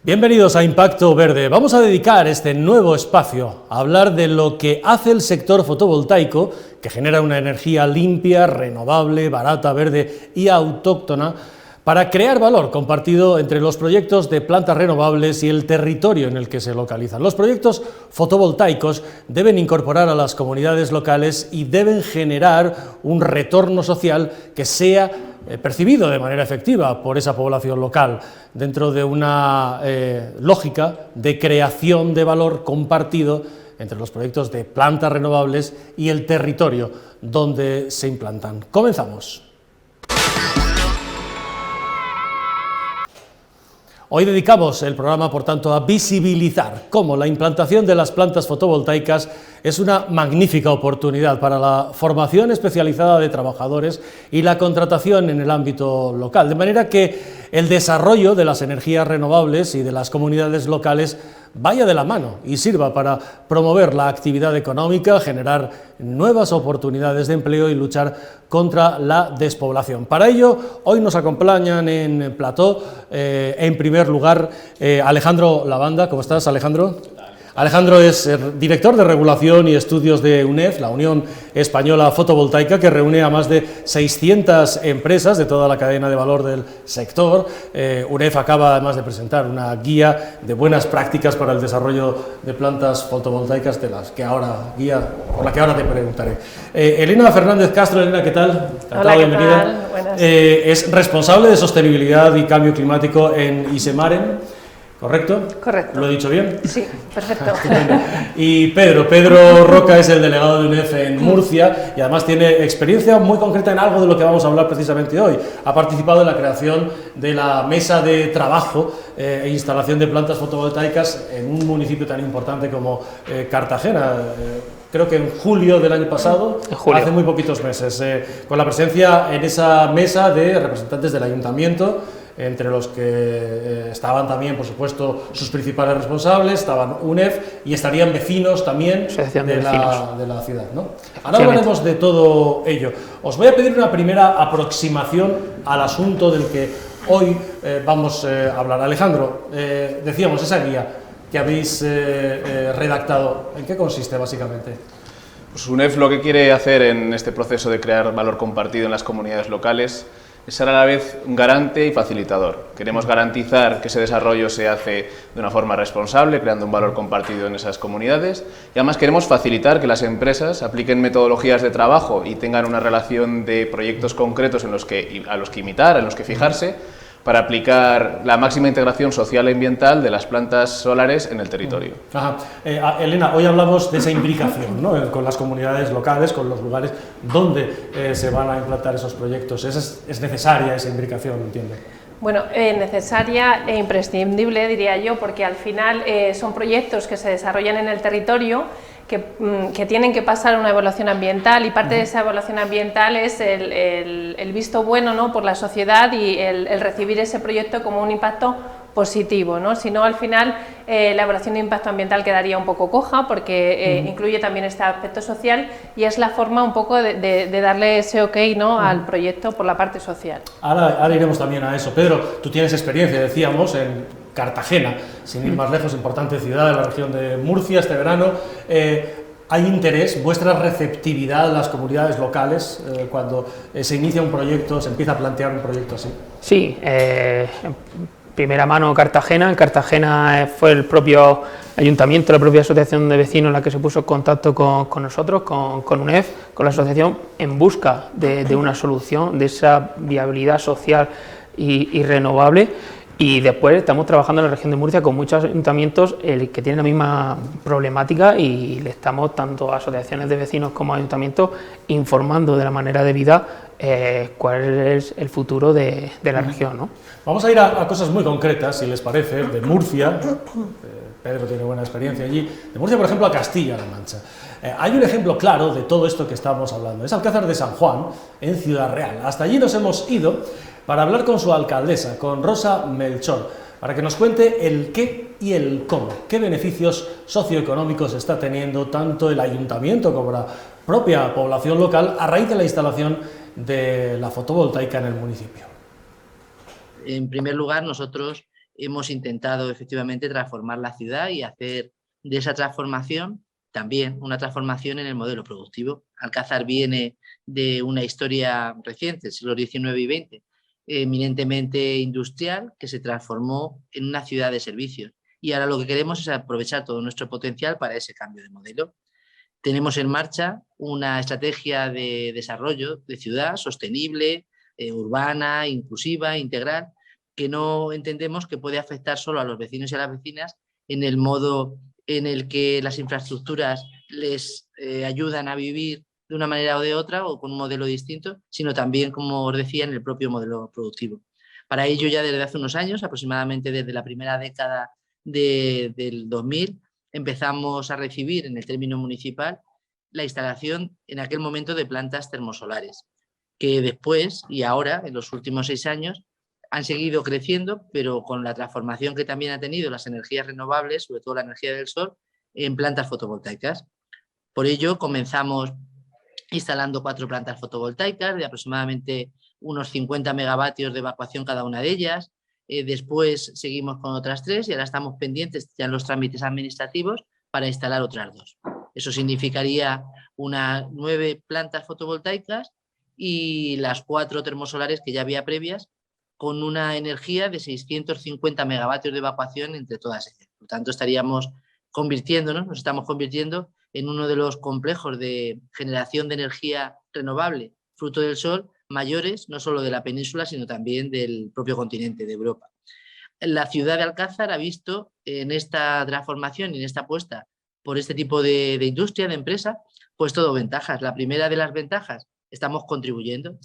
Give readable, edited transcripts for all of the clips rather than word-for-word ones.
Bienvenidos a Impacto Verde. Vamos a dedicar este nuevo espacio a hablar de lo que hace el sector fotovoltaico, que genera una energía limpia, renovable, barata, verde y autóctona, para crear valor compartido entre los proyectos de plantas renovables y el territorio en el que se localizan. Los proyectos fotovoltaicos deben incorporar a las comunidades locales y deben generar un retorno social que sea percibido de manera efectiva por esa población local, dentro de una lógica de creación de valor compartido entre los proyectos de plantas renovables y el territorio donde se implantan. Comenzamos. Hoy dedicamos el programa, por tanto, a visibilizar cómo la implantación de las plantas fotovoltaicas es una magnífica oportunidad para la formación especializada de trabajadores y la contratación en el ámbito local, de manera que el desarrollo de las energías renovables y de las comunidades locales vaya de la mano y sirva para promover la actividad económica, generar nuevas oportunidades de empleo y luchar contra la despoblación. Para ello, hoy nos acompañan en plató, en primer lugar, Alejandro Lavanda. ¿Cómo estás, Alejandro? Alejandro es director de Regulación y Estudios de UNEF, la Unión Española Fotovoltaica, que reúne a más de 600 empresas de toda la cadena de valor del sector. UNEF acaba además de presentar una guía de buenas prácticas para el desarrollo de plantas fotovoltaicas, por la que ahora te preguntaré. Elena Fernández Castro. Elena, ¿qué tal? Hola, ¿qué bienvenida. tal? Buenas. Es responsable de sostenibilidad y cambio climático en Isemaren. ¿Correcto? Correcto. ¿Lo he dicho bien? Sí, perfecto. Y Pedro Roca es el delegado de UNEF en Murcia y además tiene experiencia muy concreta en algo de lo que vamos a hablar precisamente hoy. Ha participado en la creación de la mesa de trabajo e instalación de plantas fotovoltaicas en un municipio tan importante como Cartagena. Creo que en julio del año pasado, hace muy poquitos meses, con la presencia en esa mesa de representantes del ayuntamiento, entre los que estaban también, por supuesto, sus principales responsables, estaban UNEF y estarían vecinos también de la ciudad, ¿no? Ahora hablaremos de todo ello. Os voy a pedir una primera aproximación al asunto del que hoy vamos a hablar. Alejandro, decíamos, esa guía que habéis redactado, ¿en qué consiste básicamente? Pues UNEF lo que quiere hacer en este proceso de crear valor compartido en las comunidades locales es ser a la vez un garante y facilitador. Queremos garantizar que ese desarrollo se hace de una forma responsable, creando un valor compartido en esas comunidades, y además queremos facilitar que las empresas apliquen metodologías de trabajo y tengan una relación de proyectos concretos a los que imitar, en los que fijarse, para aplicar la máxima integración social y ambiental de las plantas solares en el territorio. Ajá. Elena, hoy hablamos de esa imbricación, ¿no?, con las comunidades locales, con los lugares donde se van a implantar esos proyectos. Es necesaria esa imbricación, entiendo. Bueno, necesaria e imprescindible, diría yo, porque al final son proyectos que se desarrollan en el territorio, que tienen que pasar una evaluación ambiental, y parte de esa evaluación ambiental es el visto bueno, ¿no?, por la sociedad, y el recibir ese proyecto como un impacto positivo, ¿no? Si no, al final la evaluación de impacto ambiental quedaría un poco coja, porque incluye también este aspecto social, y es la forma un poco de darle ese ok, ¿no?, al proyecto por la parte social. Ahora iremos también a eso. Pedro, tú tienes experiencia, decíamos, en Cartagena, sin ir más lejos, importante ciudad de la región de Murcia este verano. ¿Hay interés, vuestra receptividad en las comunidades locales cuando se inicia un proyecto, se empieza a plantear un proyecto así? Sí, primera mano Cartagena. En Cartagena fue el propio ayuntamiento, la propia asociación de vecinos la que se puso en contacto con nosotros, con UNEF, con la asociación, en busca de una solución, de esa viabilidad social y renovable. Y después estamos trabajando en la región de Murcia con muchos ayuntamientos que tienen la misma problemática, y le estamos, tanto a asociaciones de vecinos como a ayuntamientos, informando de la manera debida cuál es el futuro de la región, ¿no? Vamos a ir a cosas muy concretas, si les parece, de Murcia. Pedro tiene buena experiencia allí. De Murcia, por ejemplo, a Castilla-La Mancha. Hay un ejemplo claro de todo esto que estamos hablando. Es Alcázar de San Juan, en Ciudad Real. Hasta allí nos hemos ido para hablar con su alcaldesa, con Rosa Melchor, para que nos cuente el qué y el cómo, qué beneficios socioeconómicos está teniendo tanto el ayuntamiento como la propia población local a raíz de la instalación de la fotovoltaica en el municipio. En primer lugar, nosotros hemos intentado efectivamente transformar la ciudad y hacer de esa transformación también una transformación en el modelo productivo. Alcázar viene de una historia reciente, siglo XIX y XX, eminentemente industrial, que se transformó en una ciudad de servicios. Y ahora lo que queremos es aprovechar todo nuestro potencial para ese cambio de modelo. Tenemos en marcha una estrategia de desarrollo de ciudad sostenible, urbana, inclusiva, integral, que no entendemos que puede afectar solo a los vecinos y a las vecinas en el modo en el que las infraestructuras les ayudan a vivir de una manera o de otra o con un modelo distinto, sino también, como os decía, en el propio modelo productivo. Para ello, ya desde hace unos años, aproximadamente desde la primera década del 2000, empezamos a recibir en el término municipal la instalación en aquel momento de plantas termosolares, que después y ahora, en los últimos 6 años, han seguido creciendo, pero con la transformación que también ha tenido las energías renovables, sobre todo la energía del sol, en plantas fotovoltaicas. Por ello, comenzamos instalando 4 plantas fotovoltaicas de aproximadamente unos 50 megavatios de evacuación cada una de ellas. Después seguimos con otras 3 y ahora estamos pendientes ya en los trámites administrativos para instalar otras 2. Eso significaría unas 9 plantas fotovoltaicas y las 4 termosolares que ya había previas, con una energía de 650 megavatios de evacuación entre todas ellas. Por lo tanto, nos estamos convirtiendo en uno de los complejos de generación de energía renovable, fruto del sol, mayores, no solo de la península, sino también del propio continente de Europa. La ciudad de Alcázar ha visto en esta transformación y en esta apuesta por este tipo de industria, de empresa, pues todo ventajas. La primera de las ventajas, estamos contribuyendo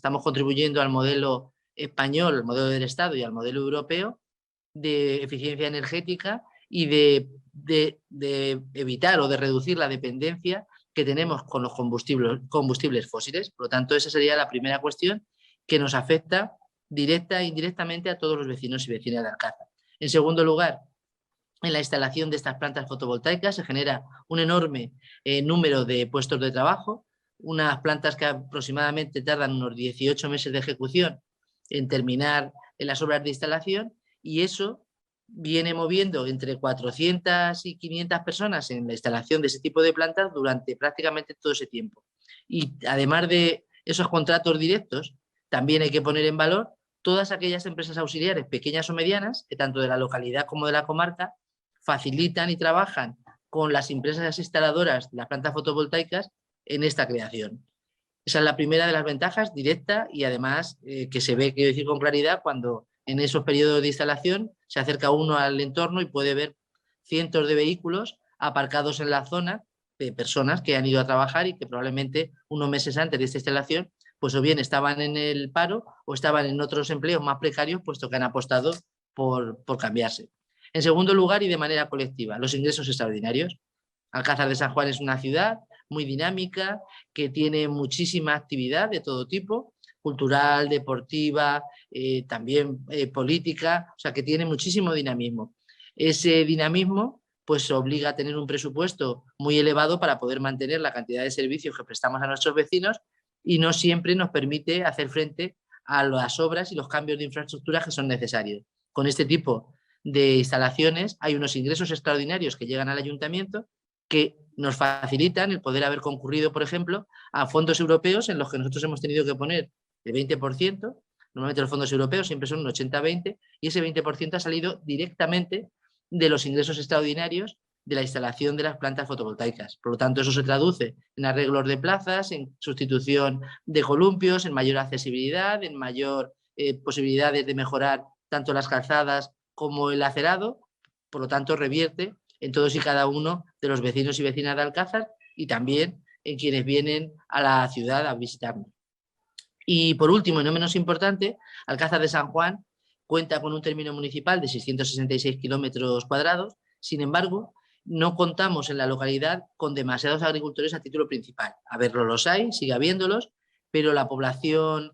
al modelo español, al modelo del Estado y al modelo europeo de eficiencia energética y de evitar o de reducir la dependencia que tenemos con los combustibles fósiles. Por lo tanto, esa sería la primera cuestión que nos afecta directa e indirectamente a todos los vecinos y vecinas de Alcázar. En segundo lugar, en la instalación de estas plantas fotovoltaicas se genera un enorme número de puestos de trabajo, unas plantas que aproximadamente tardan unos 18 meses de ejecución en terminar en las obras de instalación, y eso viene moviendo entre 400 y 500 personas en la instalación de ese tipo de plantas durante prácticamente todo ese tiempo. Y además de esos contratos directos, también hay que poner en valor todas aquellas empresas auxiliares, pequeñas o medianas, que tanto de la localidad como de la comarca facilitan y trabajan con las empresas instaladoras de las plantas fotovoltaicas en esta creación. Esa es la primera de las ventajas directa y además que se ve, quiero decir con claridad, cuando en esos periodos de instalación se acerca uno al entorno y puede ver cientos de vehículos aparcados en la zona de personas que han ido a trabajar y que probablemente unos meses antes de esta instalación pues o bien estaban en el paro o estaban en otros empleos más precarios, puesto que han apostado por cambiarse. En segundo lugar, y de manera colectiva, los ingresos extraordinarios. Alcázar de San Juan es una ciudad muy dinámica, que tiene muchísima actividad de todo tipo, cultural, deportiva, también política, o sea que tiene muchísimo dinamismo. Ese dinamismo pues obliga a tener un presupuesto muy elevado para poder mantener la cantidad de servicios que prestamos a nuestros vecinos y no siempre nos permite hacer frente a las obras y los cambios de infraestructura que son necesarios. Con este tipo de instalaciones hay unos ingresos extraordinarios que llegan al ayuntamiento que nos facilitan el poder haber concurrido, por ejemplo, a fondos europeos en los que nosotros hemos tenido que poner el 20%, normalmente los fondos europeos siempre son un 80-20, y ese 20% ha salido directamente de los ingresos extraordinarios de la instalación de las plantas fotovoltaicas. Por lo tanto, eso se traduce en arreglos de plazas, en sustitución de columpios, en mayor accesibilidad, en mayor posibilidades de mejorar tanto las calzadas como el acerado. Por lo tanto, revierte en todos y cada uno de los vecinos y vecinas de Alcázar y también en quienes vienen a la ciudad a visitarnos. Y por último, y no menos importante, Alcázar de San Juan cuenta con un término municipal de 666 kilómetros cuadrados. Sin embargo, no contamos en la localidad con demasiados agricultores a título principal. A verlos los hay, sigue habiéndolos, pero la población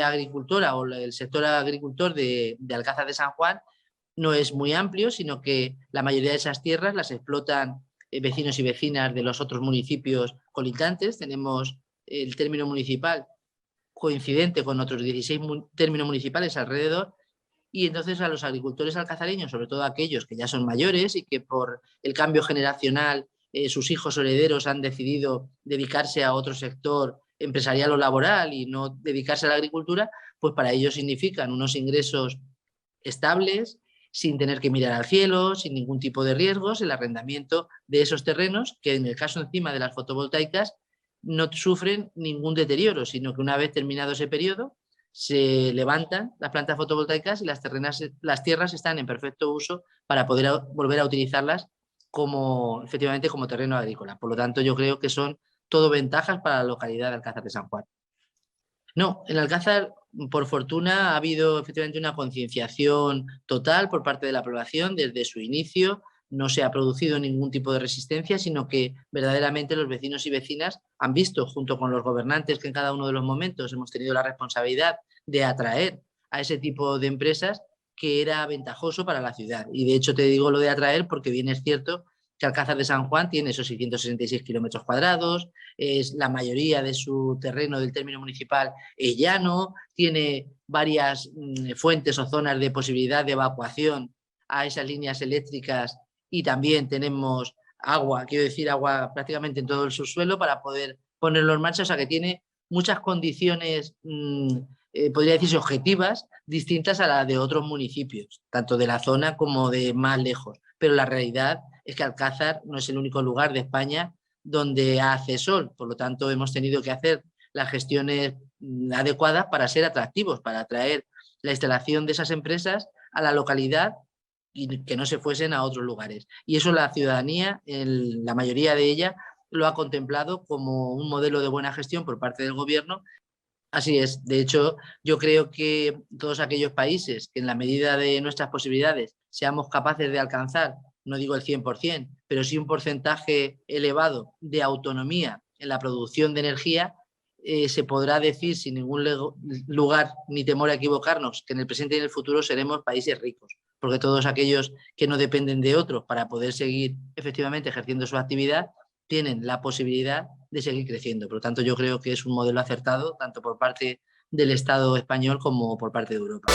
agricultora o el sector agricultor de Alcázar de San Juan no es muy amplio, sino que la mayoría de esas tierras las explotan vecinos y vecinas de los otros municipios colindantes. Tenemos el término municipal coincidente con otros 16 términos municipales alrededor y entonces a los agricultores alcazareños, sobre todo aquellos que ya son mayores y que por el cambio generacional sus hijos o herederos han decidido dedicarse a otro sector empresarial o laboral y no dedicarse a la agricultura, pues para ellos significan unos ingresos estables, sin tener que mirar al cielo, sin ningún tipo de riesgos, el arrendamiento de esos terrenos que en el caso encima de las fotovoltaicas no sufren ningún deterioro, sino que una vez terminado ese periodo se levantan las plantas fotovoltaicas y las tierras están en perfecto uso para poder volver a utilizarlas efectivamente como terreno agrícola. Por lo tanto, yo creo que son todo ventajas para la localidad de Alcázar de San Juan. No, en Alcázar, por fortuna, ha habido efectivamente una concienciación total por parte de la población desde su inicio. No se ha producido ningún tipo de resistencia, sino que verdaderamente los vecinos y vecinas han visto, junto con los gobernantes que en cada uno de los momentos hemos tenido la responsabilidad de atraer a ese tipo de empresas, que era ventajoso para la ciudad. Y de hecho te digo lo de atraer porque bien es cierto que Alcázar de San Juan tiene esos 666 kilómetros cuadrados, la mayoría de su terreno del término municipal es llano, tiene varias fuentes o zonas de posibilidad de evacuación a esas líneas eléctricas y también tenemos agua, quiero decir agua prácticamente en todo el subsuelo para poder ponerlo en marcha, o sea que tiene muchas condiciones, podría decirse objetivas, distintas a las de otros municipios, tanto de la zona como de más lejos, pero la realidad es que Alcázar no es el único lugar de España donde hace sol, por lo tanto hemos tenido que hacer las gestiones adecuadas para ser atractivos, para atraer la instalación de esas empresas a la localidad y que no se fuesen a otros lugares. Y eso la ciudadanía, la mayoría de ella, lo ha contemplado como un modelo de buena gestión por parte del gobierno. Así es, de hecho, yo creo que todos aquellos países que en la medida de nuestras posibilidades seamos capaces de alcanzar, no digo el 100%, pero sí un porcentaje elevado de autonomía en la producción de energía, se podrá decir sin ningún lugar ni temor a equivocarnos que en el presente y en el futuro seremos países ricos, porque todos aquellos que no dependen de otros para poder seguir efectivamente ejerciendo su actividad tienen la posibilidad de seguir creciendo. Por lo tanto, yo creo que es un modelo acertado tanto por parte del Estado español como por parte de Europa.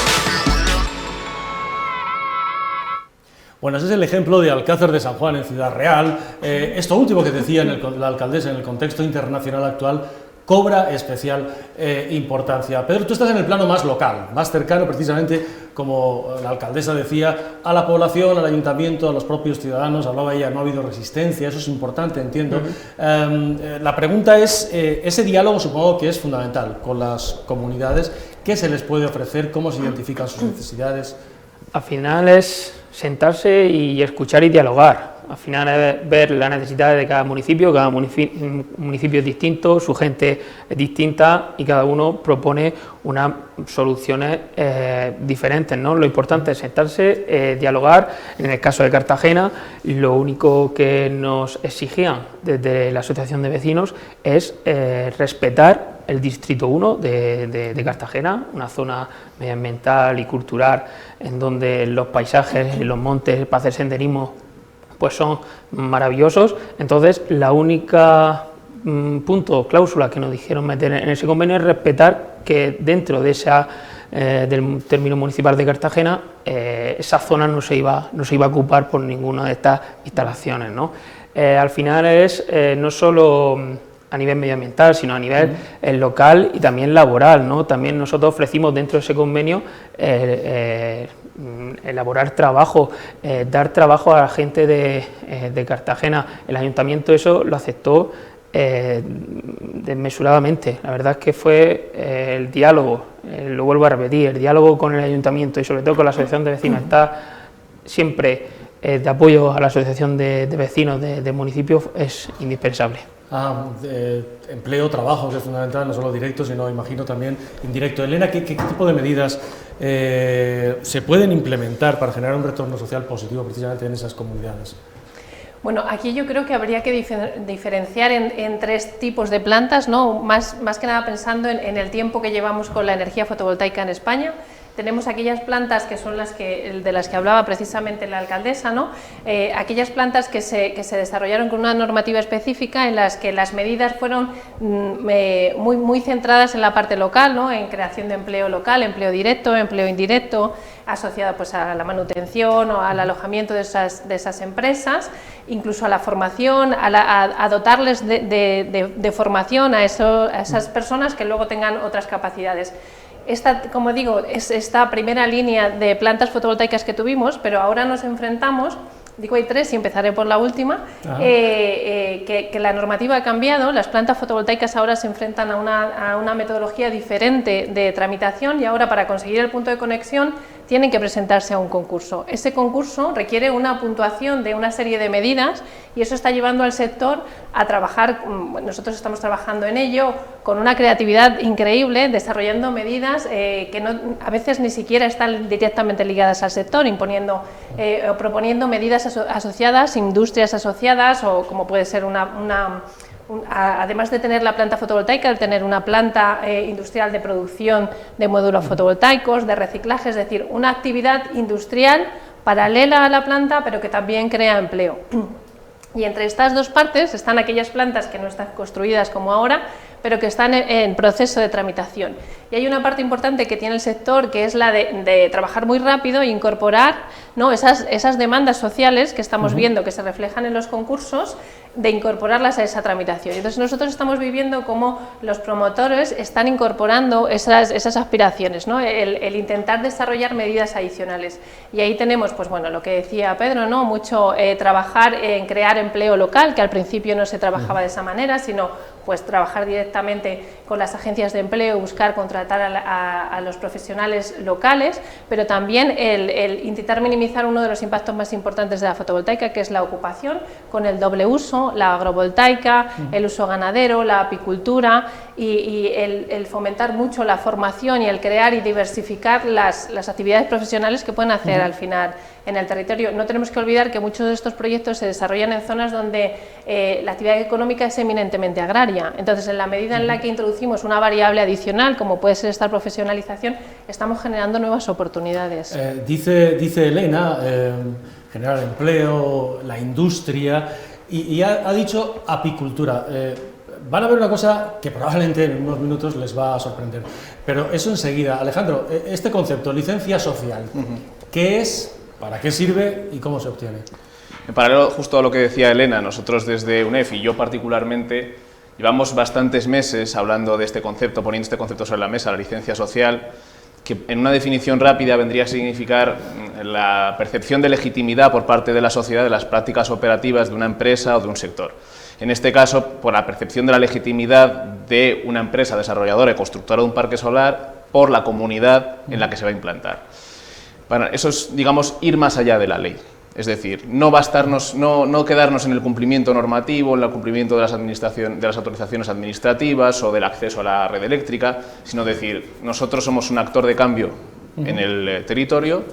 Bueno, ese es el ejemplo de Alcázar de San Juan en Ciudad Real. Esto último que decía la alcaldesa en el contexto internacional actual cobra especial importancia. Pedro, tú estás en el plano más local, más cercano precisamente, como la alcaldesa decía, a la población, al ayuntamiento, a los propios ciudadanos. Hablaba ella, no ha habido resistencia, eso es importante, entiendo. La pregunta es, ese diálogo supongo que es fundamental con las comunidades. ¿Qué se les puede ofrecer? ¿Cómo se identifican sus necesidades? Al final es sentarse y escuchar y dialogar. Al final es ver las necesidades de cada municipio es distinto, su gente es distinta y cada uno propone unas soluciones diferentes, ¿no? Lo importante es sentarse, dialogar. En el caso de Cartagena, lo único que nos exigían desde la Asociación de Vecinos es respetar el Distrito 1 de Cartagena, una zona medioambiental y cultural en donde los paisajes, los montes para hacer senderismo pues son maravillosos. Entonces la única cláusula que nos dijeron meter en ese convenio es respetar que dentro de del término municipal de Cartagena esa zona no se iba a ocupar por ninguna de estas instalaciones, ¿no? Al final es no solo a nivel medioambiental, sino a nivel local y también laboral, ¿no? También nosotros ofrecimos dentro de ese convenio elaborar trabajo, dar trabajo a la gente de Cartagena. El ayuntamiento eso lo aceptó desmesuradamente. La verdad es que fue el diálogo, lo vuelvo a repetir, el diálogo con el ayuntamiento y sobre todo con la asociación de vecinos está siempre de apoyo a la asociación de vecinos de municipios es indispensable. Empleo, trabajo, es fundamental, no solo directo, sino imagino también indirecto. Elena, ¿qué tipo de medidas se pueden implementar para generar un retorno social positivo precisamente en esas comunidades? Bueno, aquí yo creo que habría que diferenciar en tres tipos de plantas, ¿no? Más que nada pensando en el tiempo que llevamos con la energía fotovoltaica en España. tenemos aquellas plantas que son de las que hablaba precisamente la alcaldesa, ¿no? Aquellas plantas que se desarrollaron con una normativa específica en las que las medidas fueron muy centradas en la parte local, ¿no? En creación de empleo local, empleo directo, empleo indirecto, asociado pues a la manutención o al alojamiento de esas empresas, incluso a la formación, a dotarles de formación a esas personas que luego tengan otras capacidades. Como digo, es esta primera línea de plantas fotovoltaicas que tuvimos, pero ahora nos enfrentamos, digo hay 3 y empezaré por la última, que la normativa ha cambiado, las plantas fotovoltaicas ahora se enfrentan a una metodología diferente de tramitación y ahora para conseguir el punto de conexión tienen que presentarse a un concurso. Ese concurso requiere una puntuación de una serie de medidas y eso está llevando al sector a trabajar, nosotros estamos trabajando en ello, con una creatividad increíble, desarrollando medidas que a veces ni siquiera están directamente ligadas al sector, imponiendo o proponiendo medidas asociadas, industrias asociadas o como puede ser además de tener la planta fotovoltaica, de tener una planta industrial de producción de módulos fotovoltaicos, de reciclaje, es decir, una actividad industrial paralela a la planta, pero que también crea empleo. Y entre estas dos partes están aquellas plantas que no están construidas como ahora, pero que están en proceso de tramitación. Y hay una parte importante que tiene el sector, que es la de trabajar muy rápido e incorporar, ¿no?, esas demandas sociales que estamos viendo, que se reflejan en los concursos, de incorporarlas a esa tramitación. Entonces nosotros estamos viviendo cómo los promotores están incorporando esas aspiraciones, ¿no?, el intentar desarrollar medidas adicionales. Y ahí tenemos, pues bueno, lo que decía Pedro, ¿no?, mucho trabajar en crear empleo local, que al principio no se trabajaba de esa manera, sino pues trabajar directamente con las agencias de empleo, buscar contratar a los profesionales locales, pero también el intentar minimizar uno de los impactos más importantes de la fotovoltaica, que es la ocupación, con el doble uso, la agrovoltaica, el uso ganadero, la apicultura y el fomentar mucho la formación y el crear y diversificar las actividades profesionales que pueden hacer al final en el territorio. No tenemos que olvidar que muchos de estos proyectos se desarrollan en zonas donde la actividad económica es eminentemente agraria. Entonces, en la medida en la que introducimos una variable adicional, como puede ser esta profesionalización, estamos generando nuevas oportunidades. Dice Elena, generar empleo, la industria, y ha dicho apicultura. Van a ver una cosa que probablemente en unos minutos les va a sorprender, pero eso enseguida. Alejandro, este concepto, licencia social, ¿qué es, para qué sirve y cómo se obtiene? En paralelo justo a lo que decía Elena, nosotros desde UNEF y yo particularmente llevamos bastantes meses hablando de este concepto, poniendo este concepto sobre la mesa, la licencia social, que en una definición rápida vendría a significar la percepción de legitimidad por parte de la sociedad de las prácticas operativas de una empresa o de un sector. En este caso, por la percepción de la legitimidad de una empresa desarrolladora y constructora de un parque solar por la comunidad en la que se va a implantar. Bueno, eso es, digamos, ir más allá de la ley. Es decir, no quedarnos en el cumplimiento normativo, en el cumplimiento de las autorizaciones administrativas o del acceso a la red eléctrica, sino decir, nosotros somos un actor de cambio en el territorio,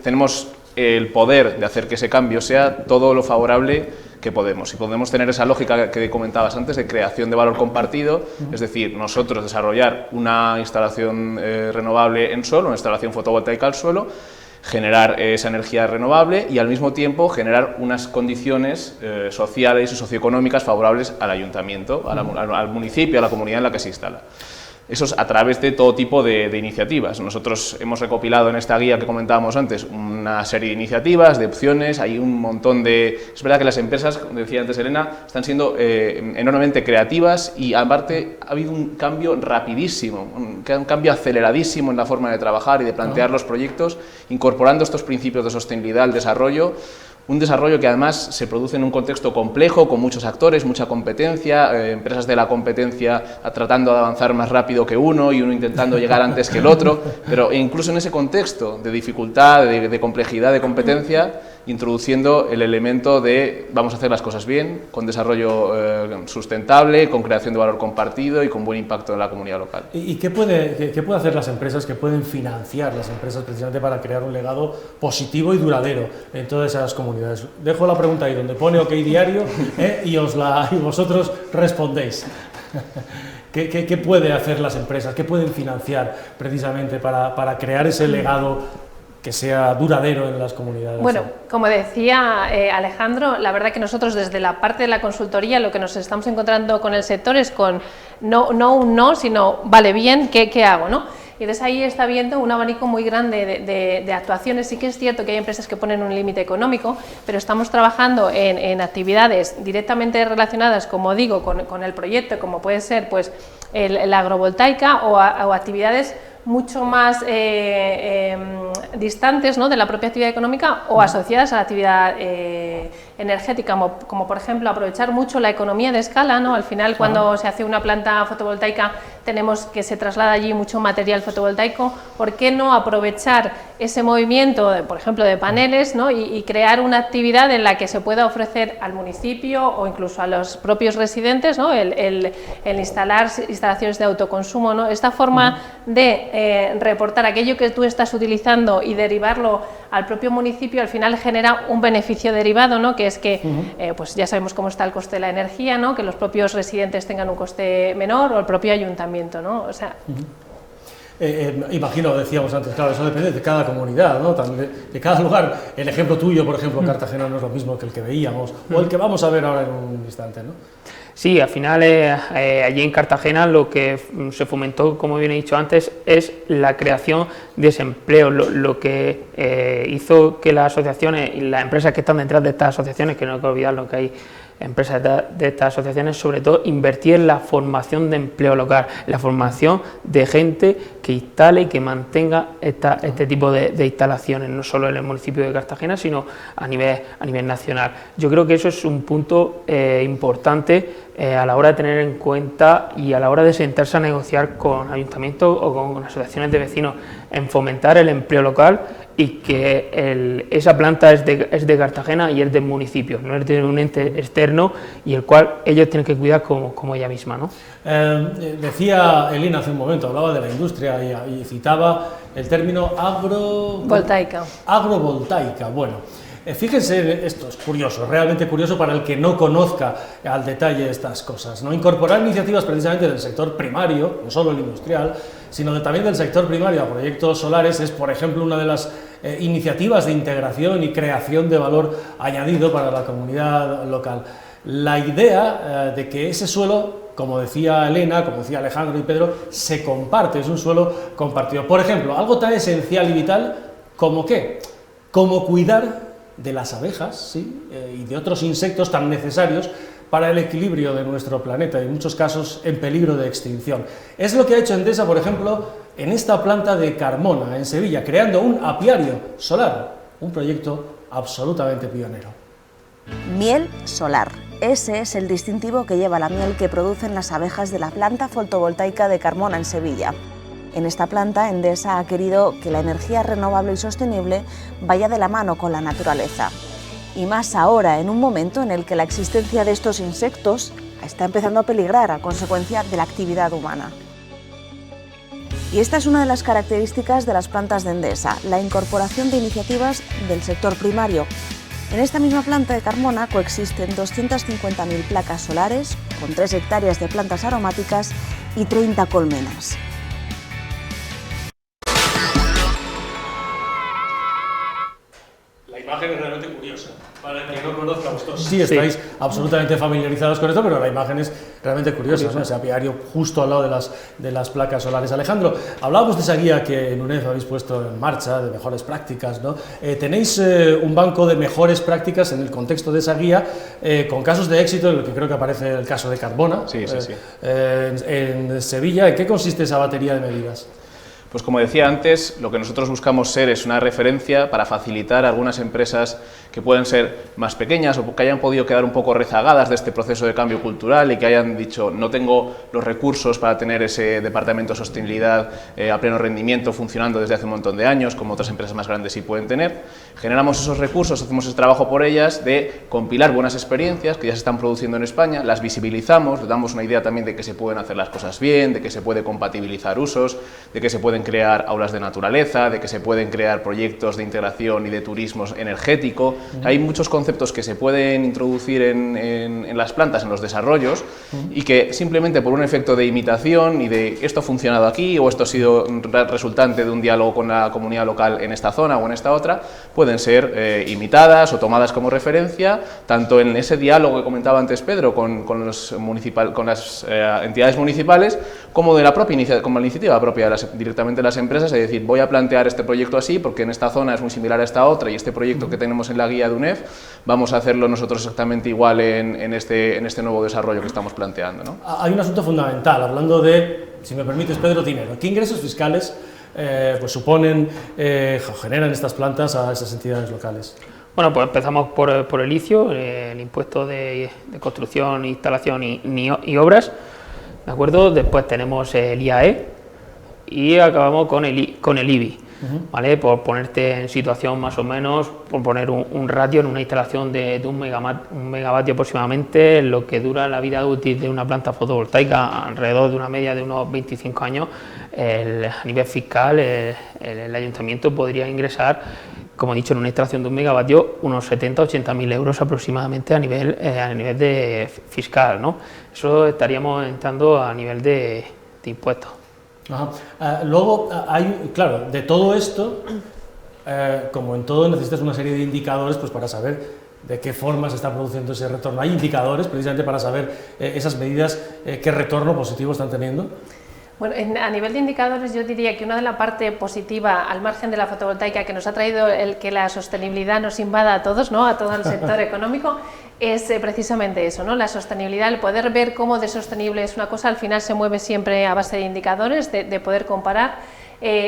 tenemos el poder de hacer que ese cambio sea todo lo favorable que podemos. Y podemos tener esa lógica que comentabas antes de creación de valor compartido, es decir, nosotros desarrollar una instalación renovable en suelo, una instalación fotovoltaica al suelo, generar esa energía renovable y al mismo tiempo generar unas condiciones sociales y socioeconómicas favorables al ayuntamiento, al municipio, a la comunidad en la que se instala. Eso es a través de todo tipo de iniciativas. Nosotros hemos recopilado en esta guía que comentábamos antes una serie de iniciativas, de opciones, hay un montón de... Es verdad que las empresas, como decía antes Elena, están siendo enormemente creativas y aparte ha habido un cambio rapidísimo, un cambio aceleradísimo en la forma de trabajar y de plantear los proyectos, incorporando estos principios de sostenibilidad al desarrollo. Un desarrollo que además se produce en un contexto complejo, con muchos actores, mucha competencia, empresas de la competencia tratando de avanzar más rápido que uno y uno intentando llegar antes que el otro, pero incluso en ese contexto de dificultad, de complejidad, de competencia, introduciendo el elemento de vamos a hacer las cosas bien, con desarrollo sustentable, con creación de valor compartido y con buen impacto en la comunidad local. ¿Y qué puede hacer las empresas, que pueden financiar las empresas precisamente para crear un legado positivo y duradero en todas esas comunidades? Dejo la pregunta ahí donde pone OK Diario y vosotros respondéis. ¿Qué puede hacer las empresas? ¿Qué pueden financiar precisamente para crear ese legado que sea duradero en las comunidades? Bueno, como decía Alejandro, la verdad que nosotros desde la parte de la consultoría lo que nos estamos encontrando con el sector es con no un no, sino vale bien, ¿qué hago? ¿no? Y entonces ahí está viendo un abanico muy grande de actuaciones. Sí que es cierto que hay empresas que ponen un límite económico, pero estamos trabajando en actividades directamente relacionadas, como digo, con el proyecto, como puede ser pues la agrovoltaica o actividades mucho más distantes, ¿no?, de la propia actividad económica o asociadas a la actividad energética, como por ejemplo aprovechar mucho la economía de escala, ¿no? Al final, cuando se hace una planta fotovoltaica tenemos que se traslada allí mucho material fotovoltaico. ¿Por qué no aprovechar ese movimiento, por ejemplo, de paneles, ¿no?, y crear una actividad en la que se pueda ofrecer al municipio o incluso a los propios residentes, ¿no?, el instalar instalaciones de autoconsumo, ¿no? Esta forma de reportar aquello que tú estás utilizando y derivarlo al propio municipio, al final genera un beneficio derivado, ¿no?, que es que pues ya sabemos cómo está el coste de la energía, ¿no?, que los propios residentes tengan un coste menor o el propio ayuntamiento, ¿no? O sea, imagino, decíamos antes, claro, eso depende de cada comunidad, ¿no?, también de cada lugar. El ejemplo tuyo, por ejemplo, Cartagena, no es lo mismo que el que veíamos o el que vamos a ver ahora en un instante, ¿no? Sí, al final allí en Cartagena lo que se fomentó, como bien he dicho antes, es la creación de ese empleo, lo que hizo que las asociaciones y las empresas que están detrás de estas asociaciones, que no hay que olvidar lo que hay empresas de estas asociaciones, sobre todo invertir en la formación de empleo local, la formación de gente que instale y que mantenga este tipo de instalaciones, no solo en el municipio de Cartagena, sino a nivel nacional. Yo creo que eso es un punto importante a la hora de tener en cuenta y a la hora de sentarse a negociar con ayuntamientos o con asociaciones de vecinos, en fomentar el empleo local y que esa planta es de Cartagena y es del municipio, no es de un ente externo y el cual ellos tienen que cuidar como ella misma, ¿no? Decía Elena hace un momento, hablaba de la industria y citaba el término voltaica. Agrovoltaica. Bueno, fíjense, esto es curioso, realmente curioso para el que no conozca al detalle estas cosas, ¿no? Incorporar iniciativas precisamente del sector primario, no solo el industrial, sino también del sector primario a proyectos solares es, por ejemplo, una de las iniciativas de integración y creación de valor añadido para la comunidad local. La idea de que ese suelo, como decía Elena, como decía Alejandro y Pedro, se comparte, es un suelo compartido. Por ejemplo, algo tan esencial y vital como ¿qué? Como cuidar de las abejas, ¿sí?, y de otros insectos tan necesarios para el equilibrio de nuestro planeta, y en muchos casos en peligro de extinción. Es lo que ha hecho Endesa, por ejemplo, en esta planta de Carmona, en Sevilla, creando un apiario solar, un proyecto absolutamente pionero. Miel solar. Ese es el distintivo que lleva la miel que producen las abejas de la planta fotovoltaica de Carmona, en Sevilla. En esta planta, Endesa ha querido que la energía renovable y sostenible vaya de la mano con la naturaleza. Y más ahora, en un momento en el que la existencia de estos insectos está empezando a peligrar a consecuencia de la actividad humana. Y esta es una de las características de las plantas de Endesa, la incorporación de iniciativas del sector primario. En esta misma planta de Carmona coexisten 250.000 placas solares, con 3 hectáreas de plantas aromáticas y 30 colmenas. La imagen es realmente curiosa. Para el que no conozca, vosotros sí estáis absolutamente familiarizados con esto, pero la imagen es realmente curiosa, ¿no? Ese apiario justo al lado de las placas solares. Alejandro, hablábamos de esa guía que en UNEF habéis puesto en marcha, de mejores prácticas, ¿no? Tenéis un banco de mejores prácticas en el contexto de esa guía, con casos de éxito, en el que creo que aparece el caso de Carmona, sí. En Sevilla. ¿En qué consiste esa batería de medidas? Pues como decía antes, lo que nosotros buscamos ser es una referencia para facilitar a algunas empresas que pueden ser más pequeñas o que hayan podido quedar un poco rezagadas de este proceso de cambio cultural y que hayan dicho no tengo los recursos para tener ese departamento de sostenibilidad a pleno rendimiento funcionando desde hace un montón de años, como otras empresas más grandes sí pueden tener. Generamos esos recursos, hacemos ese trabajo por ellas de compilar buenas experiencias que ya se están produciendo en España, las visibilizamos, les damos una idea también de que se pueden hacer las cosas bien, de que se puede compatibilizar usos, de que se pueden pueden crear aulas de naturaleza, de que se pueden crear proyectos de integración y de turismo energético. Hay muchos conceptos que se pueden introducir en las plantas, en los desarrollos, y que simplemente por un efecto de imitación y de esto ha funcionado aquí o esto ha sido resultante de un diálogo con la comunidad local en esta zona o en esta otra, pueden ser imitadas o tomadas como referencia, tanto en ese diálogo que comentaba antes Pedro con las entidades municipales, como de la propia como la iniciativa propia directamente de las empresas, es decir, voy a plantear este proyecto así porque en esta zona es muy similar a esta otra y este proyecto que tenemos en la guía de UNEF vamos a hacerlo nosotros exactamente igual en este nuevo desarrollo que estamos planteando, ¿no? Hay un asunto fundamental, hablando de, si me permites Pedro, dinero. ¿Qué ingresos fiscales pues suponen o generan estas plantas a esas entidades locales? Bueno, pues empezamos por el ICIO, el impuesto de construcción, instalación y obras, ¿de acuerdo? Después tenemos el IAE y acabamos con el IBI, ¿vale? Por ponerte en situación más o menos, por poner un ratio en una instalación de un megavatio aproximadamente, lo que dura la vida útil de una planta fotovoltaica, alrededor de una media de unos 25 años, a nivel fiscal el ayuntamiento podría ingresar, como he dicho, en una instalación de un megavatio, unos 70.000 o 80.000 euros aproximadamente a nivel de fiscal, ¿no? Eso estaríamos entrando a nivel de impuestos. Ajá. Luego, claro, de todo esto, como en todo, necesitas una serie de indicadores pues, para saber de qué forma se está produciendo ese retorno. Hay indicadores precisamente para saber esas medidas, qué retorno positivo están teniendo. Bueno, a nivel de indicadores yo diría que una de la parte positiva al margen de la fotovoltaica que nos ha traído el que la sostenibilidad nos invada a todos, ¿no? A todo el sector económico, es precisamente eso, ¿no? La sostenibilidad, el poder ver cómo de sostenible es una cosa, al final se mueve siempre a base de indicadores, de poder comparar.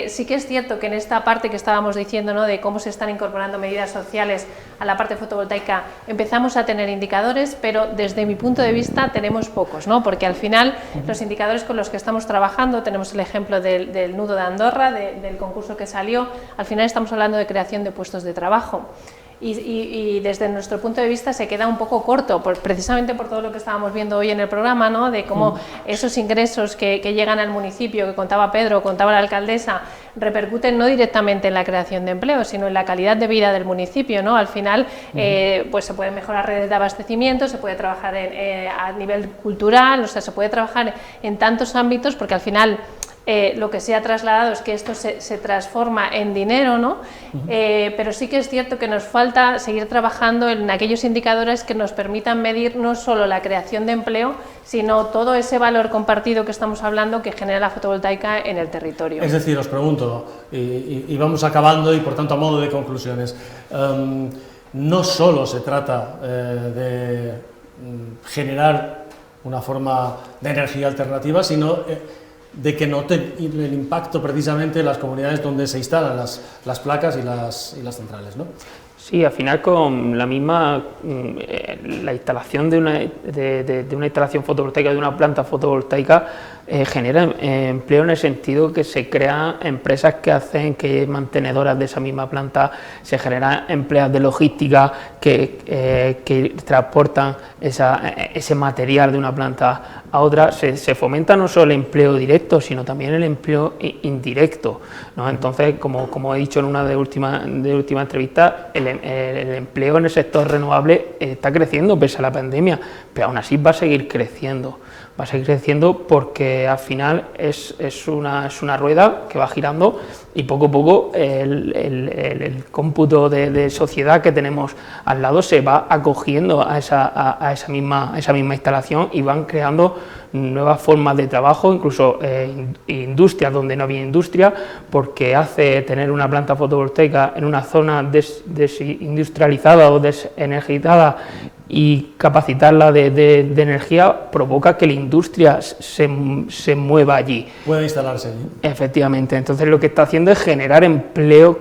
Sí que es cierto que en esta parte que estábamos diciendo, ¿no? De cómo se están incorporando medidas sociales a la parte fotovoltaica, empezamos a tener indicadores, pero desde mi punto de vista tenemos pocos, ¿no? Porque al final los indicadores con los que estamos trabajando, tenemos el ejemplo del nudo de Andorra, del concurso que salió, al final estamos hablando de creación de puestos de trabajo. Y desde nuestro punto de vista se queda un poco corto, precisamente por todo lo que estábamos viendo hoy en el programa, ¿no? De cómo esos ingresos que llegan al municipio, que contaba Pedro, contaba la alcaldesa, repercuten no directamente en la creación de empleo, sino en la calidad de vida del municipio, ¿no? Al final pues se pueden mejorar redes de abastecimiento, se puede trabajar a nivel cultural, o sea, se puede trabajar en tantos ámbitos, porque al final lo que se ha trasladado es que esto se transforma en dinero, ¿no? Pero sí que es cierto que nos falta seguir trabajando en aquellos indicadores que nos permitan medir no solo la creación de empleo, sino todo ese valor compartido que estamos hablando que genera la fotovoltaica en el territorio. Es decir, os pregunto, y vamos acabando y por tanto a modo de conclusiones, no solo se trata de generar una forma de energía alternativa, sino de que noten el impacto precisamente en las comunidades donde se instalan las placas y las centrales, ¿no? Sí, al final con la misma, la instalación de una instalación fotovoltaica, de una planta fotovoltaica, genera empleo en el sentido que se crean empresas que mantenedoras de esa misma planta, se generan empleos de logística que transportan ese material de una planta a otra, se fomenta no solo el empleo directo, sino también el empleo indirecto, ¿no? Entonces, como he dicho en una de última entrevista, el empleo en el sector renovable está creciendo pese a la pandemia, pero aún así va a seguir creciendo. Va a seguir creciendo porque al final es una rueda que va girando y poco a poco el cómputo de sociedad que tenemos al lado se va acogiendo a esa misma instalación y van creando nuevas formas de trabajo, incluso industrias donde no había industria, porque hace tener una planta fotovoltaica en una zona desindustrializada o desenergizada y capacitarla de energía provoca que la industria se mueva allí. Puede instalarse allí. Efectivamente, entonces lo que está haciendo es generar empleo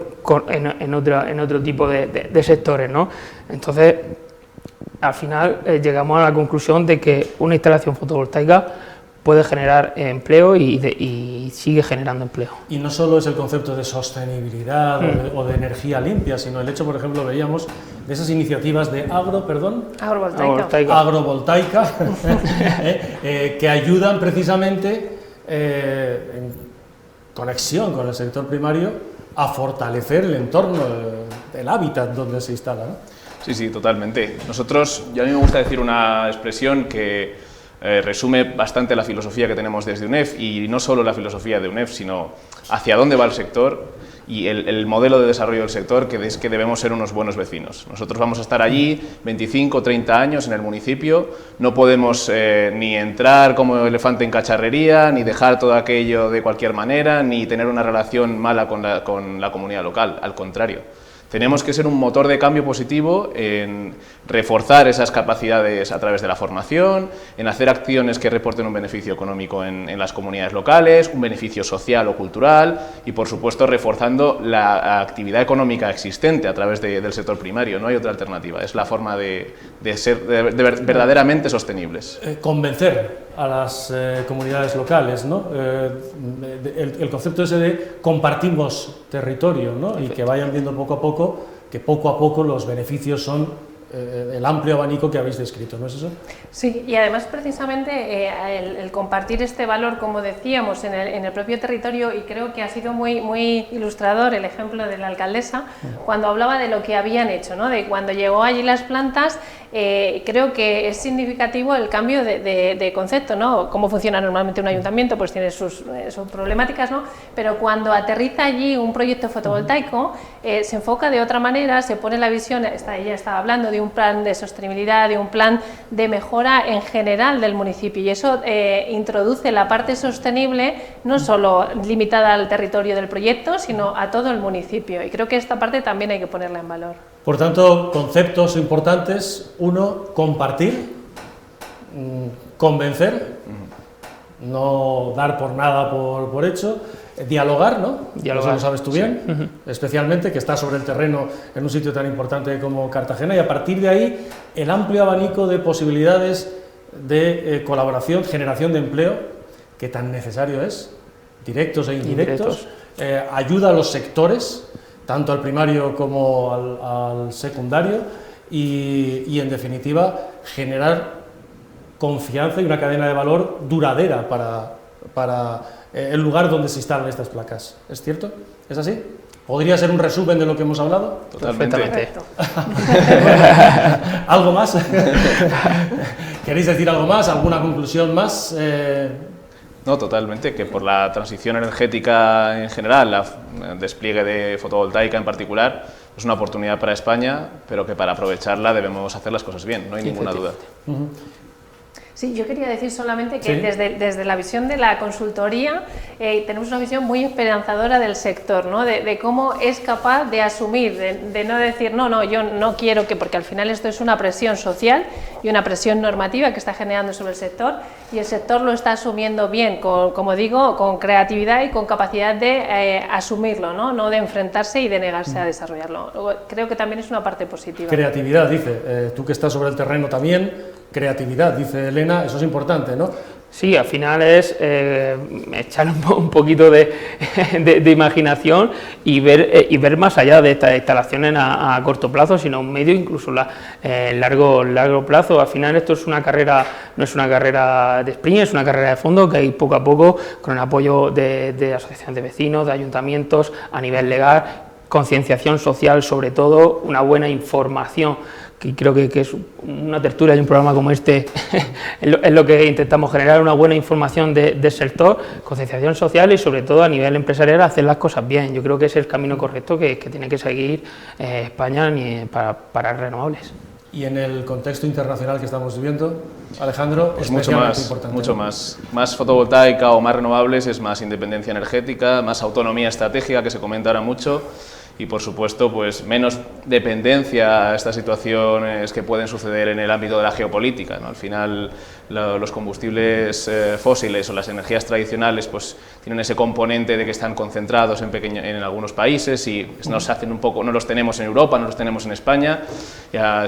en otro tipo de sectores, ¿no? Entonces, al final llegamos a la conclusión de que una instalación fotovoltaica puede generar empleo y sigue generando empleo. Y no solo es el concepto de sostenibilidad o de energía limpia, sino el hecho, por ejemplo, veíamos de esas iniciativas de agrovoltaica que ayudan precisamente conexión con el sector primario a fortalecer el entorno, el hábitat donde se instala, ¿no? Sí, totalmente. Nosotros, a mí me gusta decir una expresión que resume bastante la filosofía que tenemos desde UNEF, y no solo la filosofía de UNEF, sino hacia dónde va el sector y el modelo de desarrollo del sector, que es que debemos ser unos buenos vecinos. Nosotros vamos a estar allí 25 o 30 años en el municipio, no podemos ni entrar como elefante en cacharrería, ni dejar todo aquello de cualquier manera, ni tener una relación mala con la comunidad local, al contrario. Tenemos que ser un motor de cambio positivo en reforzar esas capacidades a través de la formación, en hacer acciones que reporten un beneficio económico en las comunidades locales, un beneficio social o cultural y, por supuesto, reforzando la actividad económica existente a través del sector primario. No hay otra alternativa, es la forma de ser verdaderamente sostenibles. Convencer a las comunidades locales, ¿no? El concepto ese de compartimos territorio, ¿no? Y que vayan viendo poco a poco los beneficios son el amplio abanico que habéis descrito, ¿no es eso? Sí, y además precisamente el compartir este valor, como decíamos, en el propio territorio, y creo que ha sido muy ilustrador el ejemplo de la alcaldesa, cuando hablaba de lo que habían hecho, ¿no? De cuando llegó allí las plantas, creo que es significativo el cambio de concepto, ¿no? Cómo funciona normalmente un ayuntamiento, pues tiene sus problemáticas, ¿no? Pero cuando aterriza allí un proyecto fotovoltaico, se enfoca de otra manera, se pone la visión, ella estaba hablando de un plan de sostenibilidad, de un plan de mejora en general del municipio, y eso introduce la parte sostenible no solo limitada al territorio del proyecto, sino a todo el municipio, y creo que esta parte también hay que ponerla en valor. Por tanto, conceptos importantes: uno, compartir, convencer, no dar por nada por hecho, dialogar, ¿no? Dialogar, eso lo sabes tú bien, especialmente, que está sobre el terreno en un sitio tan importante como Cartagena, y a partir de ahí el amplio abanico de posibilidades de colaboración, generación de empleo, que tan necesario es, directos e indirectos, ayuda a los sectores, tanto al primario como al secundario, y en definitiva generar confianza y una cadena de valor duradera para el lugar donde se instalan estas placas. ¿Es cierto? ¿Es así? ¿Podría ser un resumen de lo que hemos hablado? Totalmente. ¿Algo más? ¿Queréis decir algo más? ¿Alguna conclusión más? No, totalmente, que por la transición energética en general, el despliegue de fotovoltaica en particular, es una oportunidad para España, pero que para aprovecharla debemos hacer las cosas bien, no hay ninguna duda. Sí, yo quería decir solamente que desde la visión de la consultoría tenemos una visión muy esperanzadora del sector, ¿no? De cómo es capaz de asumir, de no decir, no, yo no quiero que, porque al final esto es una presión social y una presión normativa que está generando sobre el sector, y el sector lo está asumiendo bien, como digo, con creatividad y con capacidad de asumirlo, no de enfrentarse y de negarse a desarrollarlo. Creo que también es una parte positiva. Creatividad, dice, tú que estás sobre el terreno también, creatividad, dice Elena, eso es importante, ¿no? Sí, al final es echar un poquito de imaginación y ver más allá de estas instalaciones a corto plazo, sino un medio, incluso largo plazo. Al final esto es una carrera, no es una carrera de sprint, es una carrera de fondo que hay poco a poco, con el apoyo de asociaciones de vecinos, de ayuntamientos, a nivel legal, concienciación social, sobre todo una buena información. Y creo que es una tertulia y un programa como este es lo que intentamos generar, una buena información del sector, concienciación social y sobre todo a nivel empresarial hacer las cosas bien. Yo creo que es el camino correcto que tiene que seguir España para renovables. Y en el contexto internacional que estamos viviendo, Alejandro, pues es mucho más importante. Mucho más. Más fotovoltaica o más renovables es más independencia energética, más autonomía estratégica, que se comenta ahora mucho, y por supuesto pues menos dependencia a estas situaciones que pueden suceder en el ámbito de la geopolítica, ¿no? Al final los combustibles fósiles o las energías tradicionales pues tienen ese componente de que están concentrados en algunos países y nos hacen un poco, no los tenemos en Europa, no los tenemos en España.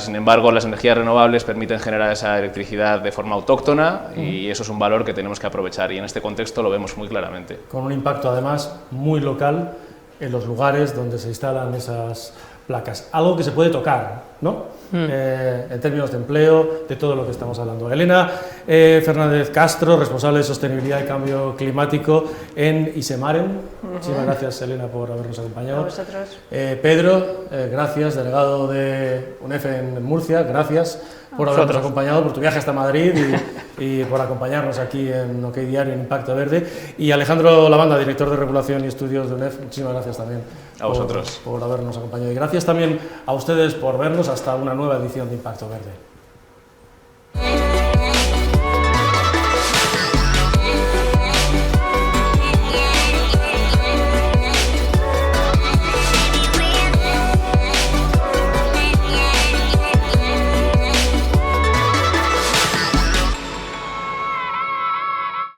Sin embargo, las energías renovables permiten generar esa electricidad de forma autóctona y eso es un valor que tenemos que aprovechar, y en este contexto lo vemos muy claramente. Con un impacto además muy local en los lugares donde se instalan esas placas, algo que se puede tocar, ¿no? En términos de empleo, de todo lo que estamos hablando. Elena Fernández Castro, responsable de Sostenibilidad y Cambio Climático en Isemaren. Muchísimas gracias, Elena, por habernos acompañado. A vosotros. Pedro, gracias, delegado de UNEF en Murcia, gracias por habernos acompañado, por tu viaje hasta Madrid y por acompañarnos aquí en OK Diario, en Impacto Verde. Y Alejandro Lavanda, director de Regulación y Estudios de UNEF, muchísimas gracias también a vosotros por habernos acompañado. Y gracias también a ustedes por vernos hasta una nueva edición de Impacto Verde.